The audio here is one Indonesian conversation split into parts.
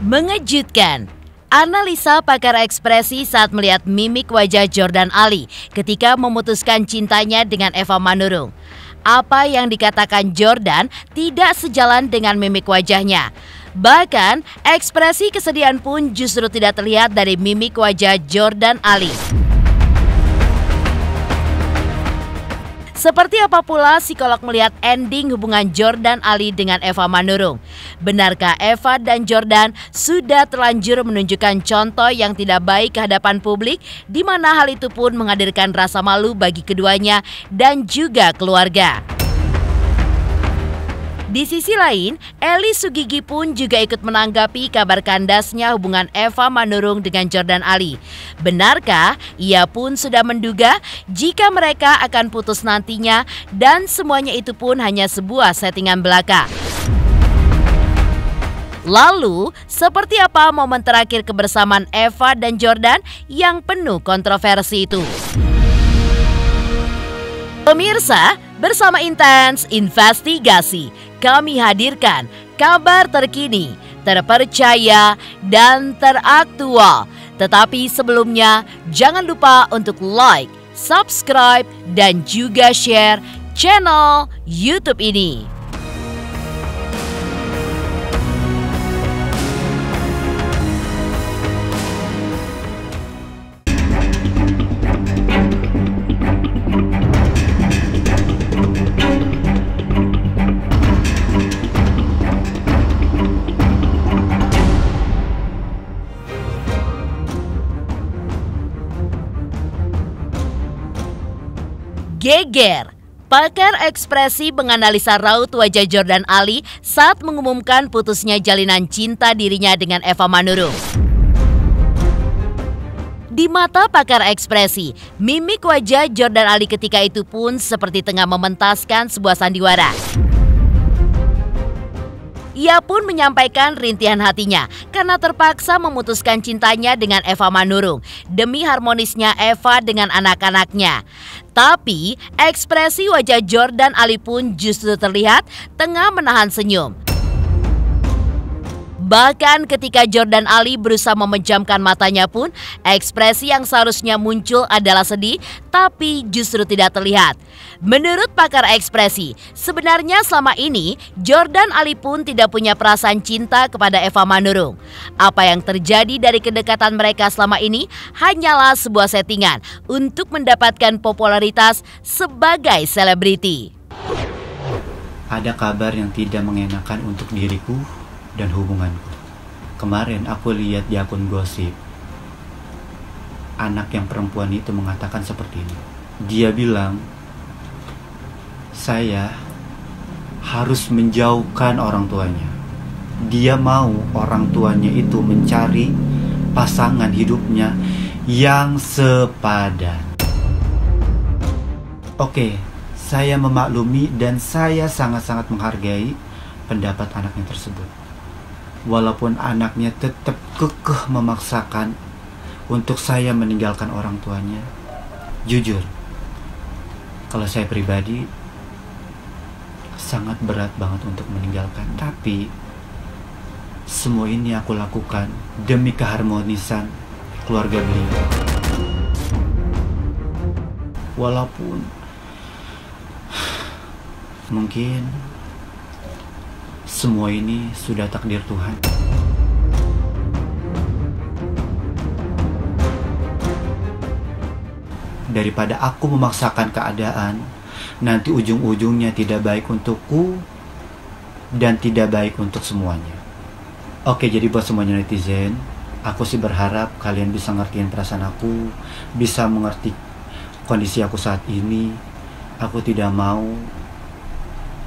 Mengejutkan. Analisa pakar ekspresi saat melihat mimik wajah Jordan Ali ketika memutuskan cintanya dengan Eva Manurung. Apa yang dikatakan Jordan tidak sejalan dengan mimik wajahnya. Bahkan, ekspresi kesedihan pun justru tidak terlihat dari mimik wajah Jordan Ali. Seperti apa pula psikolog melihat ending hubungan Jordan Ali dengan Eva Manurung? Benarkah Eva dan Jordan sudah terlanjur menunjukkan contoh yang tidak baik ke hadapan publik, di mana hal itu pun menghadirkan rasa malu bagi keduanya dan juga keluarga? Di sisi lain, Eli Sugigi pun juga ikut menanggapi kabar kandasnya hubungan Eva Manurung dengan Jordan Ali. Benarkah ia pun sudah menduga jika mereka akan putus nantinya dan semuanya itu pun hanya sebuah settingan belaka? Lalu, seperti apa momen terakhir kebersamaan Eva dan Jordan yang penuh kontroversi itu? Pemirsa, bersama Intens Investigasi, kami hadirkan kabar terkini, terpercaya, dan teraktual. Tetapi sebelumnya, jangan lupa untuk like, subscribe, dan juga share channel YouTube ini. Geger. Pakar ekspresi menganalisa raut wajah Jordan Ali saat mengumumkan putusnya jalinan cinta dirinya dengan Eva Manurung. Di mata pakar ekspresi, mimik wajah Jordan Ali ketika itu pun seperti tengah mementaskan sebuah sandiwara. Ia pun menyampaikan rintihan hatinya karena terpaksa memutuskan cintanya dengan Eva Manurung demi harmonisnya Eva dengan anak-anaknya. Tapi ekspresi wajah Jordan Ali pun justru terlihat tengah menahan senyum. Bahkan ketika Jordan Ali berusaha memejamkan matanya pun, ekspresi yang seharusnya muncul adalah sedih, tapi justru tidak terlihat. Menurut pakar ekspresi, sebenarnya selama ini Jordan Ali pun tidak punya perasaan cinta kepada Eva Manurung. Apa yang terjadi dari kedekatan mereka selama ini hanyalah sebuah settingan untuk mendapatkan popularitas sebagai selebriti. Ada kabar yang tidak mengenakan untuk diriku dan hubunganku. Kemarin aku lihat di akun gosip, anak yang perempuan itu mengatakan seperti ini. Dia bilang, saya harus menjauhkan orang tuanya. Dia mau orang tuanya itu mencari pasangan hidupnya yang sepadan. Oke, saya memaklumi dan saya sangat-sangat menghargai pendapat anaknya tersebut. Walaupun anaknya tetap kekeh memaksakan untuk saya meninggalkan orang tuanya. Jujur, kalau saya pribadi sangat berat banget untuk meninggalkan. Tapi semua ini aku lakukan demi keharmonisan keluarga beliau. Walaupun mungkin semua ini sudah takdir Tuhan. Daripada aku memaksakan keadaan, nanti ujung-ujungnya tidak baik untukku dan tidak baik untuk semuanya. Oke, jadi buat semuanya netizen, aku sih berharap kalian bisa ngertiin perasaan aku, bisa mengerti kondisi aku saat ini. Aku tidak mau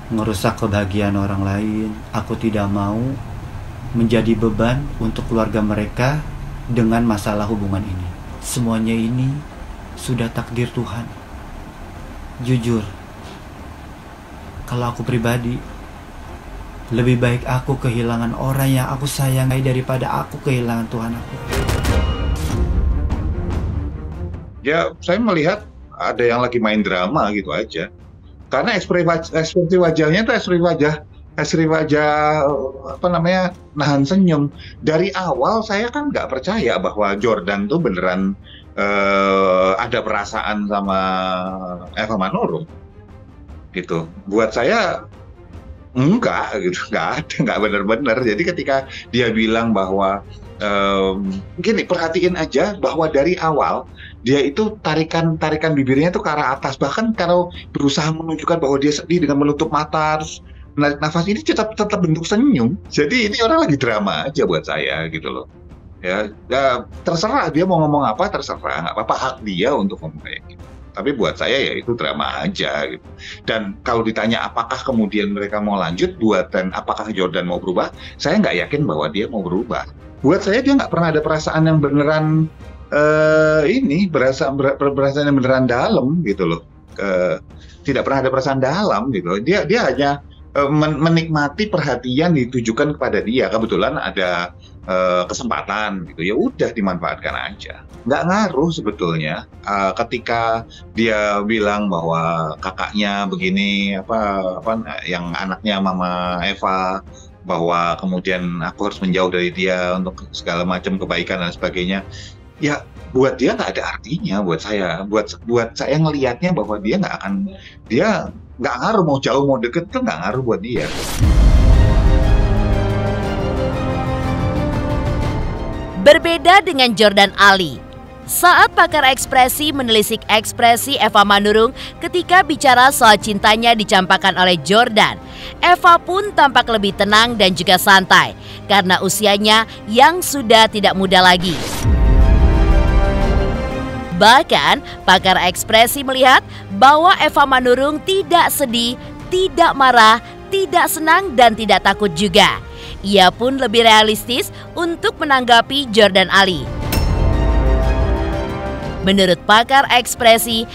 merusak kebahagiaan orang lain. Aku tidak mau menjadi beban untuk keluarga mereka dengan masalah hubungan ini. Semuanya ini sudah takdir Tuhan. Jujur, kalau aku pribadi, lebih baik aku kehilangan orang yang aku sayangi daripada aku kehilangan Tuhan aku. Ya, saya melihat ada yang lagi main drama gitu aja. Karena ekspresi wajahnya itu ekspresi wajah Sri wajah apa namanya nahan senyum. Dari awal saya kan nggak percaya bahwa Jordan tuh beneran ada perasaan sama Eva Manurung gitu. Buat saya enggak gitu, nggak ada, nggak bener-bener. Jadi ketika dia bilang bahwa gini, perhatiin aja bahwa dari awal dia itu tarikan bibirnya itu ke arah atas, bahkan kalau berusaha menunjukkan bahwa dia sedih dengan menutup mata terus menarik nafas, ini tetap bentuk senyum. Jadi ini orang lagi drama aja buat saya gitu loh. Ya, terserah dia mau ngomong apa, terserah, nggak apa-apa, hak dia untuk ngomong kayak gitu. Tapi buat saya ya itu drama aja gitu. Dan kalau ditanya apakah kemudian mereka mau lanjut dan apakah Jordan mau berubah, saya nggak yakin bahwa dia mau berubah. Buat saya dia nggak pernah ada perasaan yang beneran perasaan yang beneran dalam gitu loh. Tidak pernah ada perasaan dalam gitu. Dia hanya menikmati perhatian ditujukan kepada dia. Kebetulan ada kesempatan gitu, ya udah dimanfaatkan aja. Nggak ngaruh sebetulnya ketika dia bilang bahwa kakaknya begini yang anaknya Mama Eva, bahwa kemudian aku harus menjauh dari dia untuk segala macam kebaikan dan sebagainya. Ya buat dia nggak ada artinya buat saya. Buat saya ngelihatnya bahwa dia nggak ngaruh, mau jauh mau deket tuh nggak ngaruh buat dia. Berbeda dengan Jordan Ali, saat pakar ekspresi menelisik ekspresi Eva Manurung ketika bicara soal cintanya dicampakkan oleh Jordan, Eva pun tampak lebih tenang dan juga santai karena usianya yang sudah tidak muda lagi. Bahkan, pakar ekspresi melihat bahwa Eva Manurung tidak sedih, tidak marah, tidak senang, dan tidak takut juga. Ia pun lebih realistis untuk menanggapi Jordan Ali. Menurut pakar ekspresi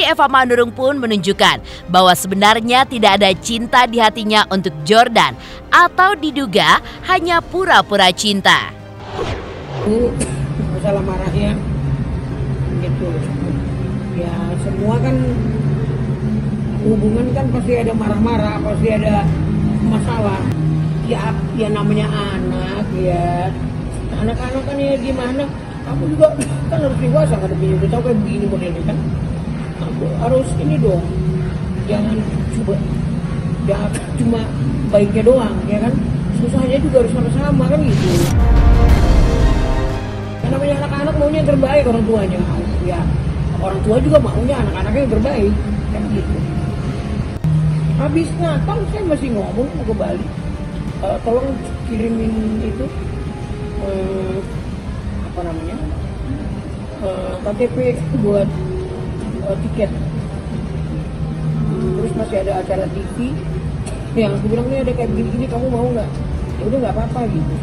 Eva Manurung pun menunjukkan bahwa sebenarnya tidak ada cinta di hatinya untuk Jordan atau diduga hanya pura-pura cinta. Masalah marahnya gitu. Ya semua kan hubungan kan pasti ada marah-marah, pasti ada masalah. Ya namanya anak ya. Anak-anak kan ya gimana? Kamu juga kan harus dewasa ngadepinnya, udah tau kayak begini modelnya kan. Aku harus ini dong. Jangan cuma baiknya doang ya kan. Susahnya juga harus sama-sama kan gitu. Karena namanya anak-anak maunya yang terbaik orang tuanya. Ya orang tua juga maunya anak-anaknya yang terbaik kan gitu. Habis Natal saya masih ngomong mau ke Bali. Tolong kirimin itu KTP buat tiket. Terus masih ada acara TV yang aku bilang ini ada kayak begini, kamu mau nggak? Ya udah nggak apa-apa gitu.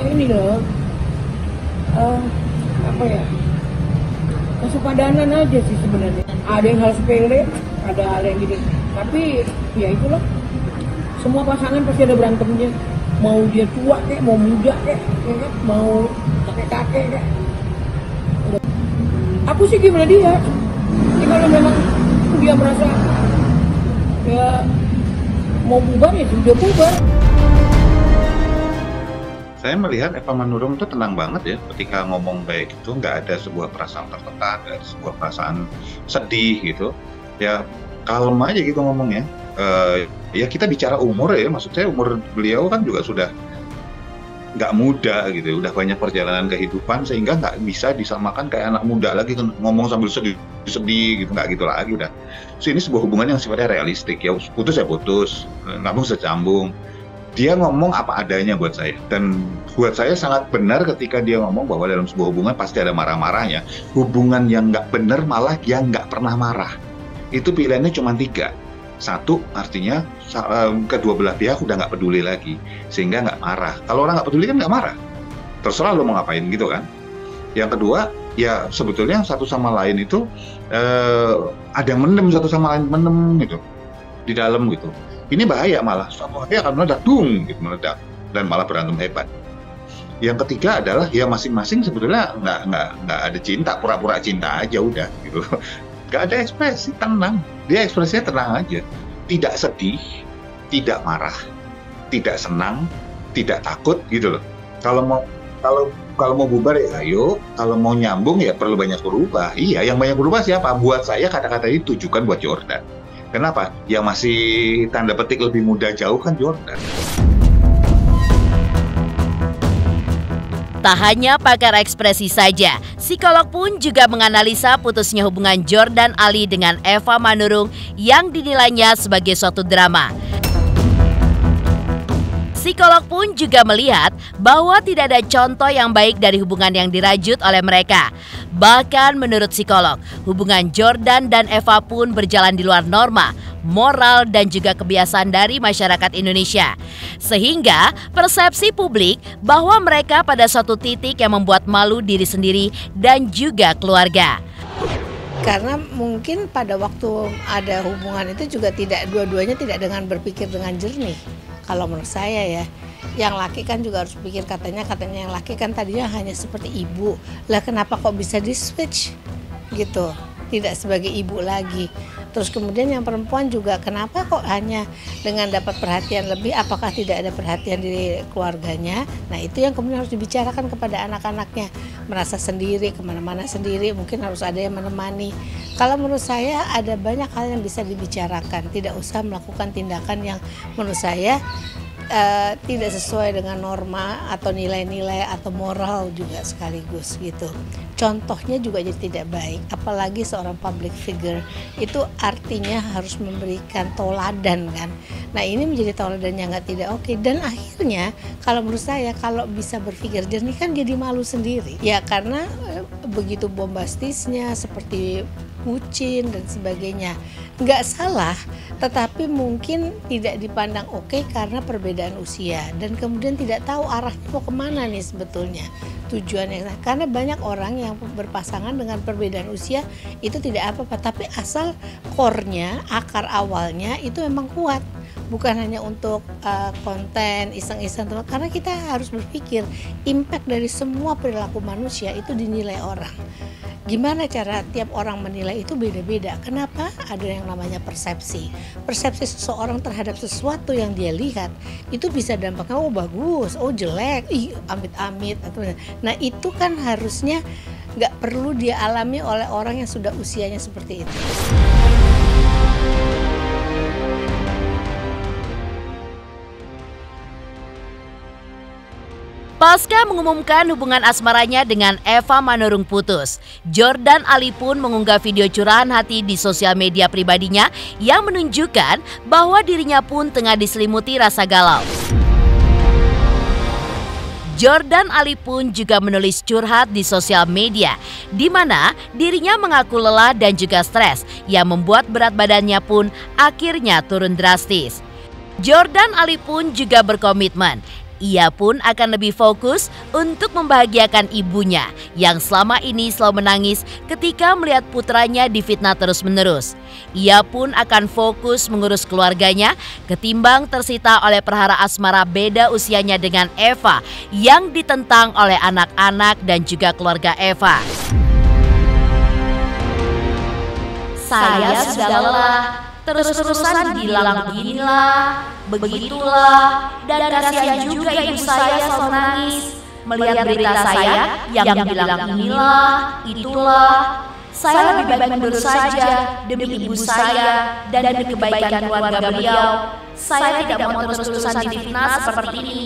Ini loh kesepadanan aja sih sebenarnya. Ada yang hal sepele, ada hal yang gini. Tapi ya itulah. Semua pasangan pasti ada berantemnya. Mau dia tua kek, mau muda kek, ya kan? Mau kakek-kakek kek. Aku sih gimana dia? Jadi kalau memang dia merasa ya mau bubar ya sudah bubar. Saya melihat Eva Manurung itu tenang banget ya ketika ngomong kayak gitu, nggak ada sebuah perasaan tertekan, nggak ada sebuah perasaan sedih gitu. Ya kalem aja gitu ngomongnya. Ya kita bicara umur ya, maksud saya umur beliau kan juga sudah nggak muda gitu, udah banyak perjalanan kehidupan sehingga nggak bisa disamakan kayak anak muda lagi ngomong sambil sedih gitu, nggak gitu lagi udah. So, ini sebuah hubungan yang sifatnya realistik ya, putus ya putus, nyambung secambung. Dia ngomong apa adanya buat saya, dan buat saya sangat benar ketika dia ngomong bahwa dalam sebuah hubungan pasti ada marah-marahnya. Hubungan yang nggak benar malah yang nggak pernah marah. Itu pilihannya cuma 3. Satu, artinya kedua belah pihak udah nggak peduli lagi, sehingga nggak marah. Kalau orang nggak peduli kan nggak marah, terserah lo mau ngapain gitu kan. Yang kedua, ya sebetulnya satu sama lain itu ada yang mendem, satu sama lain mendem gitu di dalam gitu. Ini bahaya, malah suatu hari akan meledak, meledak dan malah berantem hebat. Yang ketiga adalah ya masing-masing sebetulnya nggak ada cinta, pura-pura cinta aja udah gitu. Nggak ada ekspresi, tenang. Dia ekspresinya tenang aja. tidak sedih, tidak marah, tidak senang, tidak takut gitu loh. Kalau mau bubar ya ayo, kalau mau nyambung ya perlu banyak berubah. Iya, yang banyak berubah siapa? Buat saya kata-kata itu ditujukan buat Jordan. Kenapa? Yang masih tanda petik lebih muda jauh kan Jordan. Tak hanya pakar ekspresi saja, psikolog pun juga menganalisa putusnya hubungan Jordan Ali dengan Eva Manurung yang dinilainya sebagai suatu drama. Psikolog pun juga melihat bahwa tidak ada contoh yang baik dari hubungan yang dirajut oleh mereka. Bahkan menurut psikolog, hubungan Jordan dan Eva pun berjalan di luar norma, moral dan juga kebiasaan dari masyarakat Indonesia. Sehingga persepsi publik bahwa mereka pada suatu titik yang membuat malu diri sendiri dan juga keluarga. Karena mungkin pada waktu ada hubungan itu juga dua-duanya tidak dengan berpikir dengan jernih. Kalau menurut saya ya, yang laki kan juga harus pikir katanya yang laki kan tadinya hanya seperti ibu. Lah kenapa kok bisa di switch gitu, tidak sebagai ibu lagi. Terus kemudian yang perempuan juga kenapa kok hanya dengan dapat perhatian lebih, apakah tidak ada perhatian di keluarganya. Nah itu yang kemudian harus dibicarakan kepada anak-anaknya. Merasa sendiri, kemana-mana sendiri, mungkin harus ada yang menemani. Kalau menurut saya ada banyak hal yang bisa dibicarakan, tidak usah melakukan tindakan yang menurut saya tidak sesuai dengan norma atau nilai-nilai atau moral juga sekaligus gitu. Contohnya juga jadi tidak baik, apalagi seorang public figure itu artinya harus memberikan toladan kan. Nah ini menjadi toladan yang tidak oke dan akhirnya kalau menurut saya kalau bisa berpikir jernih kan jadi malu sendiri ya karena begitu bombastisnya seperti bucin dan sebagainya. Nggak salah, tetapi mungkin tidak dipandang oke karena perbedaan usia dan kemudian tidak tahu arahnya mau kemana nih sebetulnya tujuannya. Karena banyak orang yang berpasangan dengan perbedaan usia itu tidak apa-apa, tapi asal core-nya, akar awalnya itu memang kuat. Bukan hanya untuk konten iseng-iseng, karena kita harus berpikir impact dari semua perilaku manusia itu dinilai orang. Gimana cara tiap orang menilai itu beda-beda. Kenapa? Ada yang namanya persepsi. Persepsi seseorang terhadap sesuatu yang dia lihat itu bisa dampaknya oh bagus, oh jelek, amit-amit. Nah itu kan harusnya nggak perlu dia alami oleh orang yang sudah usianya seperti itu. Pasca mengumumkan hubungan asmaranya dengan Eva Manurung putus, Jordan Ali pun mengunggah video curahan hati di sosial media pribadinya yang menunjukkan bahwa dirinya pun tengah diselimuti rasa galau. Jordan Ali pun juga menulis curhat di sosial media, di mana dirinya mengaku lelah dan juga stres yang membuat berat badannya pun akhirnya turun drastis. Jordan Ali pun juga berkomitmen. Ia pun akan lebih fokus untuk membahagiakan ibunya yang selama ini selalu menangis ketika melihat putranya difitnah terus-menerus. Ia pun akan fokus mengurus keluarganya ketimbang tersita oleh perhara asmara beda usianya dengan Eva yang ditentang oleh anak-anak dan juga keluarga Eva. Saya sudah lelah. Terus-terusan bilang beginilah, begitulah, dan kasihan juga ibu saya selalu menangis. Melihat berita saya yang bilang inilah, itulah. Saya lebih baik mundur saja demi ibu saya dan demi kebaikan keluarga beliau. Saya tidak mau terus-terusan difitnah seperti ini.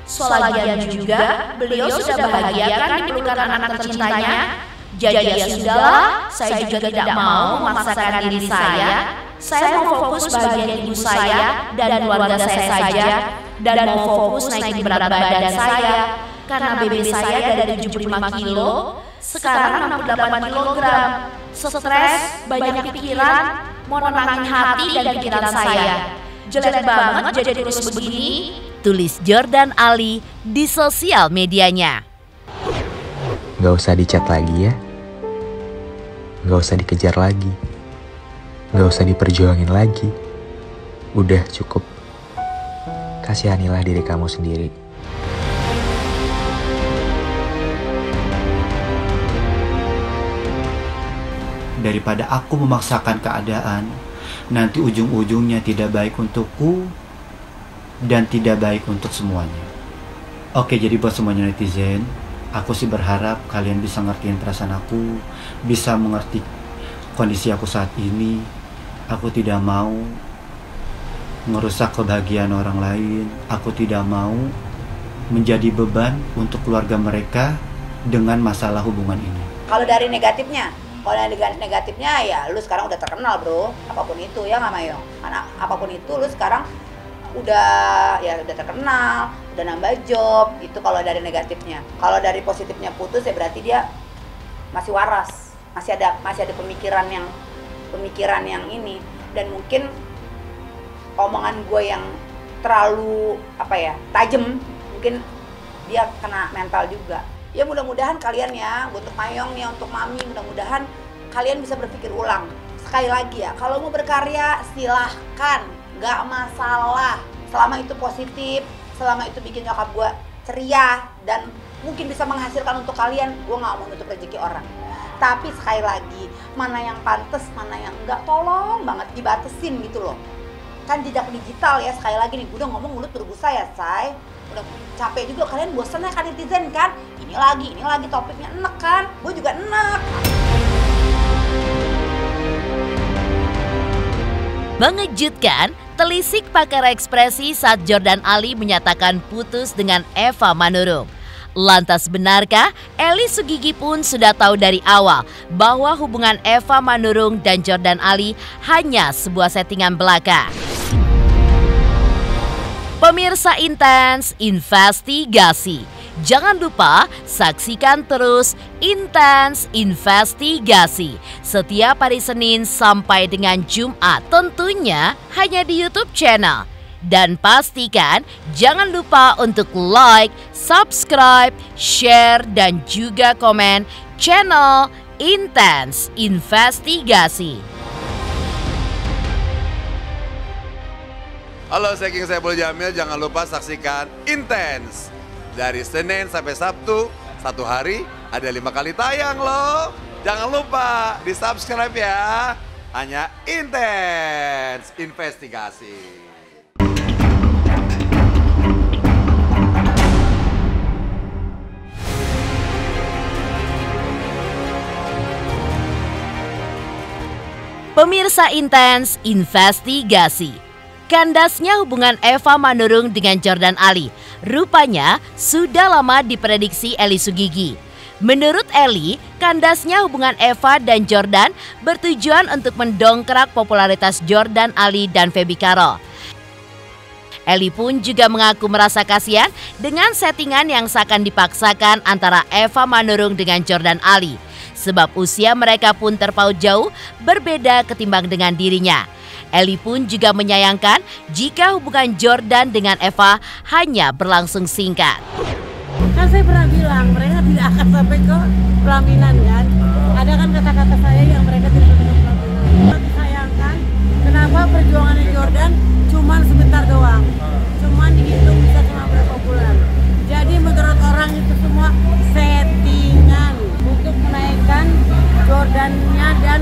Selagian juga, beliau sudah bahagiakan di pelukan anak tercintanya. Jadi ya sudahlah, saya juga tidak mau memaksakan diri saya. Saya mau fokus bahagian ibu saya dan keluarga saya saja, dan mau fokus naikin berat badan saya. Karena BB saya dari 75 kilo, sekarang 68 kilogram. Stres, banyak pikiran, mau nenangin hati dan pikiran saya. Jelek banget jadi terus begini, tulis Jordan Ali di sosial medianya. Gak usah dicat lagi ya. Gak usah dikejar lagi. Gak usah diperjuangin lagi. Udah cukup. Kasihanilah diri kamu sendiri. Daripada aku memaksakan keadaan, nanti ujung-ujungnya tidak baik untukku dan tidak baik untuk semuanya. Oke, jadi buat semuanya netizen, aku sih berharap kalian bisa ngertiin perasaan aku, bisa mengerti kondisi aku saat ini. Aku tidak mau merusak kebahagiaan orang lain. Aku tidak mau menjadi beban untuk keluarga mereka dengan masalah hubungan ini. Kalau dari negatifnya ya lu sekarang udah terkenal bro, apapun itu ya nggak Mayong? Karena apapun itu lu sekarang udah terkenal, udah nambah job gitu kalau dari negatifnya. Kalau dari positifnya putus ya berarti dia masih waras, masih ada pemikiran yang ini, dan mungkin omongan gue yang terlalu tajam, mungkin dia kena mental juga. Ya mudah-mudahan kalian ya, untuk Mayong nih, untuk Mami, mudah-mudahan kalian bisa berpikir ulang. Sekali lagi ya, kalau mau berkarya silahkan, nggak masalah. Selama itu positif, selama itu bikin nyokap gue ceria dan mungkin bisa menghasilkan untuk kalian, gue nggak mau nutup rezeki orang. Tapi sekali lagi, mana yang pantas, mana yang enggak, tolong banget dibatesin gitu loh. Kan jejak digital ya, sekali lagi nih, gue udah ngomong mulut berbusa ya say. Udah capek juga, kalian bosan ya kan netizen kan? Ini lagi topiknya enek kan? Gue juga enek. Mengejutkan, telisik pakar ekspresi saat Jordan Ali menyatakan putus dengan Eva Manurung. Lantas benarkah Eli Sugigi pun sudah tahu dari awal bahwa hubungan Eva Manurung dan Jordan Ali hanya sebuah settingan belaka? Pemirsa Intens Investigasi, jangan lupa saksikan terus Intens Investigasi setiap hari Senin sampai dengan Jumat, tentunya hanya di YouTube channel. Dan pastikan jangan lupa untuk like, subscribe, share, dan juga komen channel Intens Investigasi. Halo, saya King Saiful Jamil. Jangan lupa saksikan Intens dari Senin sampai Sabtu. Satu hari ada 5 kali tayang loh. Jangan lupa di subscribe ya. Hanya Intens Investigasi. Pemirsa Intens Investigasi, kandasnya hubungan Eva Manurung dengan Jordan Ali rupanya sudah lama diprediksi Eli Sugigi. Menurut Eli, kandasnya hubungan Eva dan Jordan bertujuan untuk mendongkrak popularitas Jordan Ali dan Feby Karol. Eli pun juga mengaku merasa kasihan dengan settingan yang seakan dipaksakan antara Eva Manurung dengan Jordan Ali. Sebab usia mereka pun terpaut jauh berbeda ketimbang dengan dirinya. Eli pun juga menyayangkan jika hubungan Jordan dengan Eva hanya berlangsung singkat. Kan saya pernah bilang mereka tidak akan sampai ke pelaminan kan. Ada kan kata-kata saya yang mereka tidak sampai ke pelaminan. Disayangkan kenapa perjuangannya Jordan cuman sebentar doang. Cuman dihitung bisa cuma berapa bulan. Jadi menurut orang itu semua settingan untuk menaikkan Jordannya dan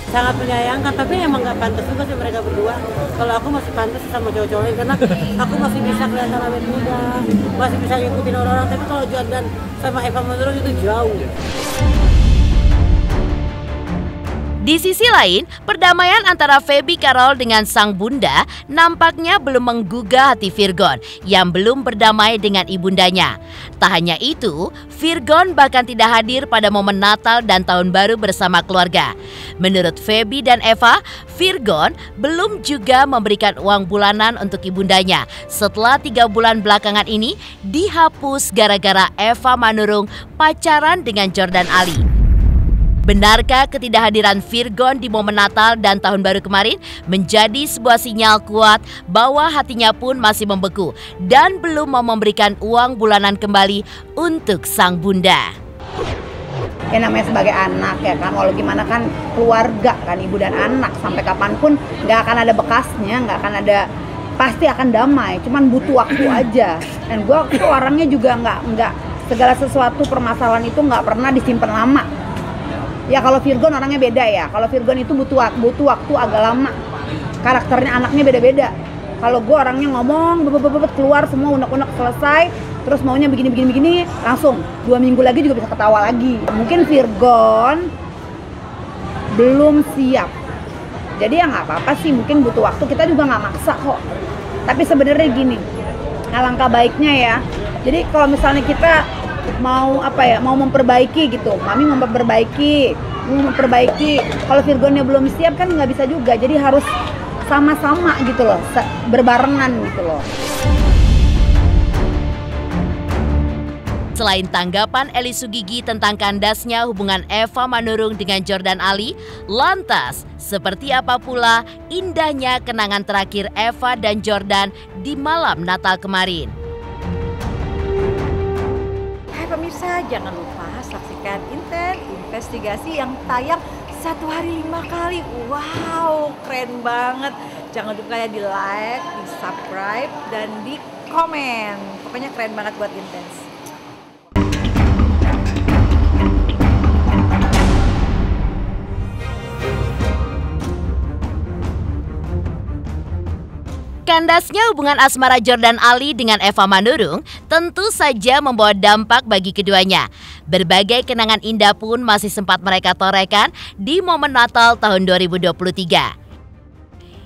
sangat menyayangkan, tapi emang nggak pantas juga sih mereka berdua. Kalau aku masih pantas sama cowok-cowok lain karena aku masih bisa kelihatan awet muda, masih bisa ngikutin orang-orang. Tapi kalau Jordan sama Eva Manurung itu jauh. Di sisi lain, perdamaian antara Feby Karol dengan sang bunda nampaknya belum menggugah hati Virgon yang belum berdamai dengan ibundanya. Tak hanya itu, Virgon bahkan tidak hadir pada momen Natal dan Tahun Baru bersama keluarga. Menurut Feby dan Eva, Virgon belum juga memberikan uang bulanan untuk ibundanya setelah 3 bulan belakangan ini dihapus gara-gara Eva Manurung pacaran dengan Jordan Ali. Benarkah ketidakhadiran Virgon di momen Natal dan Tahun Baru kemarin menjadi sebuah sinyal kuat bahwa hatinya pun masih membeku dan belum mau memberikan uang bulanan kembali untuk sang bunda? Ya namanya sebagai anak ya kan, walau gimana kan keluarga kan, ibu dan anak sampai kapanpun nggak akan ada bekasnya, nggak akan ada, pasti akan damai, cuman butuh waktu aja. Dan gue orangnya juga nggak segala sesuatu permasalahan itu nggak pernah disimpan lama. Ya kalau Virgon orangnya beda ya. Kalau Virgon itu butuh waktu agak lama. Karakternya anaknya beda-beda. Kalau gue orangnya ngomong, keluar semua unek-unek selesai, terus maunya begini, langsung 2 minggu lagi juga bisa ketawa lagi. Mungkin Virgon belum siap. Jadi ya nggak apa-apa sih, mungkin butuh waktu. Kita juga nggak maksa kok. Tapi sebenarnya gini, alangkah baiknya ya. Jadi kalau misalnya kita mau mau memperbaiki gitu, Mami mau memperbaiki. Kalau Virgonnya belum siap kan nggak bisa juga. Jadi harus sama-sama gitu loh, berbarengan gitu loh. Selain tanggapan Eli Sugigi tentang kandasnya hubungan Eva Manurung dengan Jordan Ali, lantas seperti apa pula indahnya kenangan terakhir Eva dan Jordan di malam Natal kemarin? Hai pemirsa, jangan lupa saksikan Inten Investigasi yang tayang 1 hari 5 kali. Wow, keren banget. Jangan lupa ya di like, di subscribe, dan di komen. Pokoknya keren banget buat Intens. Kandasnya hubungan asmara Jordan Ali dengan Eva Manurung tentu saja membawa dampak bagi keduanya. Berbagai kenangan indah pun masih sempat mereka torehkan di momen Natal tahun 2023.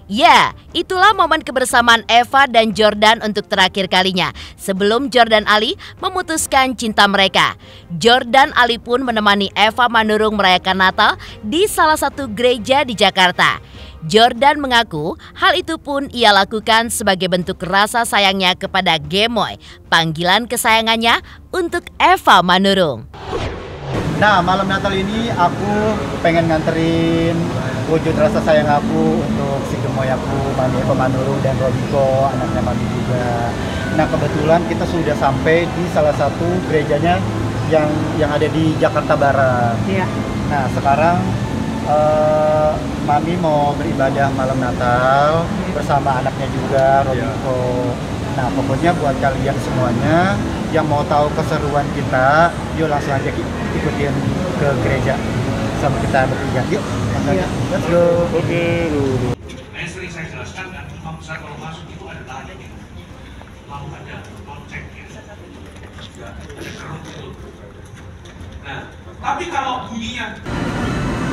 Ya, itulah momen kebersamaan Eva dan Jordan untuk terakhir kalinya sebelum Jordan Ali memutuskan cinta mereka. Jordan Ali pun menemani Eva Manurung merayakan Natal di salah satu gereja di Jakarta. Jordan mengaku hal itu pun ia lakukan sebagai bentuk rasa sayangnya kepada Gemoy, panggilan kesayangannya untuk Eva Manurung. Nah, malam Natal ini aku pengen nganterin wujud rasa sayang aku untuk si Gemoy aku, Mami Eva Manurung dan Robiko, anaknya Mami juga. Nah, kebetulan kita sudah sampai di salah satu gerejanya yang ada di Jakarta Barat. Iya. Nah, sekarang Mami mau beribadah malam Natal bersama anaknya juga, Robiko. Nah, pokoknya buat kalian semuanya yang mau tahu keseruan kita, yuk langsung aja ikutin ke gereja sama kita bertiga. Yuk, ya. Let's go. Oke, yang sering saya jelaskan kan, imam besar kalau masuk itu ada tanya, mau ada lonceng, ada kerut itu. Nah, tapi kalau bunyinya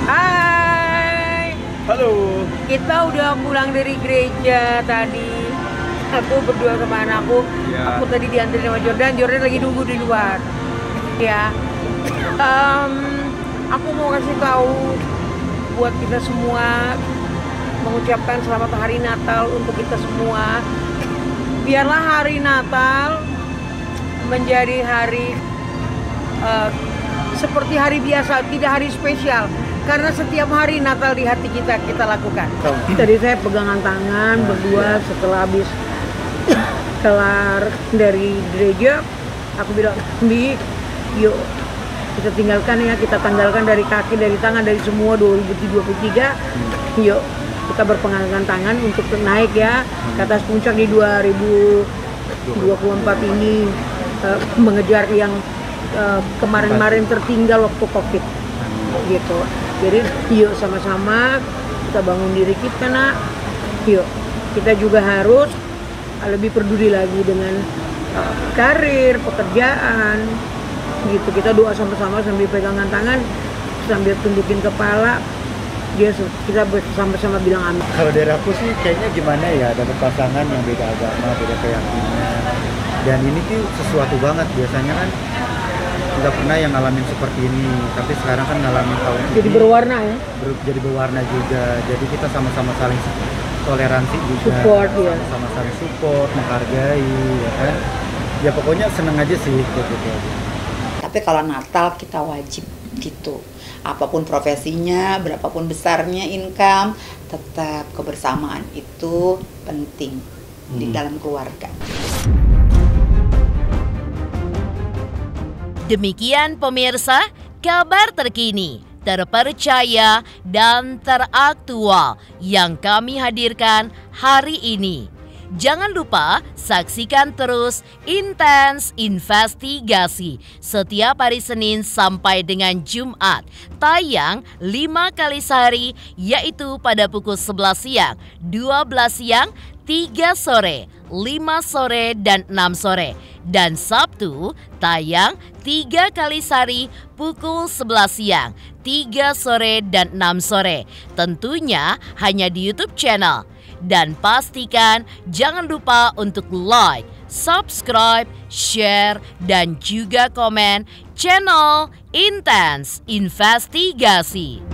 Hai. Halo. Kita udah pulang dari gereja tadi. Aku berdua sama anakku. Ya. Aku tadi diantar sama Jordan. Jordan lagi nunggu di luar. Ya. Aku mau kasih tahu buat kita semua, mengucapkan selamat hari Natal untuk kita semua. Biarlah hari Natal menjadi hari seperti hari biasa, tidak hari spesial. Karena setiap hari Natal di hati kita lakukan. Tadi saya pegangan tangan berdua setelah habis kelar dari gereja. Aku bilang, Bi, yuk kita tinggalkan ya, kita tanggalkan dari kaki, dari tangan, dari semua 2023. Yuk kita berpegangan tangan untuk naik ya ke atas puncak di 2024 ini, mengejar yang kemarin-kemarin tertinggal waktu COVID gitu. Jadi yuk sama-sama kita bangun diri kita, nak. Yuk kita juga harus lebih peduli lagi dengan karir, pekerjaan gitu. Kita doa sama-sama sambil pegangan tangan, sambil tunjukin kepala, kita bersama-sama bilang amin. Kalau dari aku sih kayaknya gimana ya, ada pasangan yang beda agama, beda keyakinan, dan ini tuh sesuatu banget. Biasanya kan nggak pernah yang ngalamin seperti ini, tapi sekarang kan ngalamin tahun ini. Jadi berwarna ya? Jadi berwarna juga. Jadi kita sama-sama saling toleransi juga. Support ya. Sama saling support, menghargai, ya kan. Ya pokoknya seneng aja sih gitu. Tapi kalau Natal kita wajib gitu. Apapun profesinya, berapapun besarnya income, tetap kebersamaan itu penting di dalam keluarga. Demikian pemirsa, kabar terkini, terpercaya, dan teraktual yang kami hadirkan hari ini. Jangan lupa saksikan terus Intens Investigasi setiap hari Senin sampai dengan Jumat. Tayang 5 kali sehari, yaitu pada pukul 11 siang, 12 siang, 3 sore, 5 sore, dan 6 sore. Dan Sabtu tayang 3 kali sehari pukul 11 siang, 3 sore, dan 6 sore. Tentunya hanya di YouTube channel. Dan pastikan jangan lupa untuk like, subscribe, share, dan juga komen channel Intens Investigasi.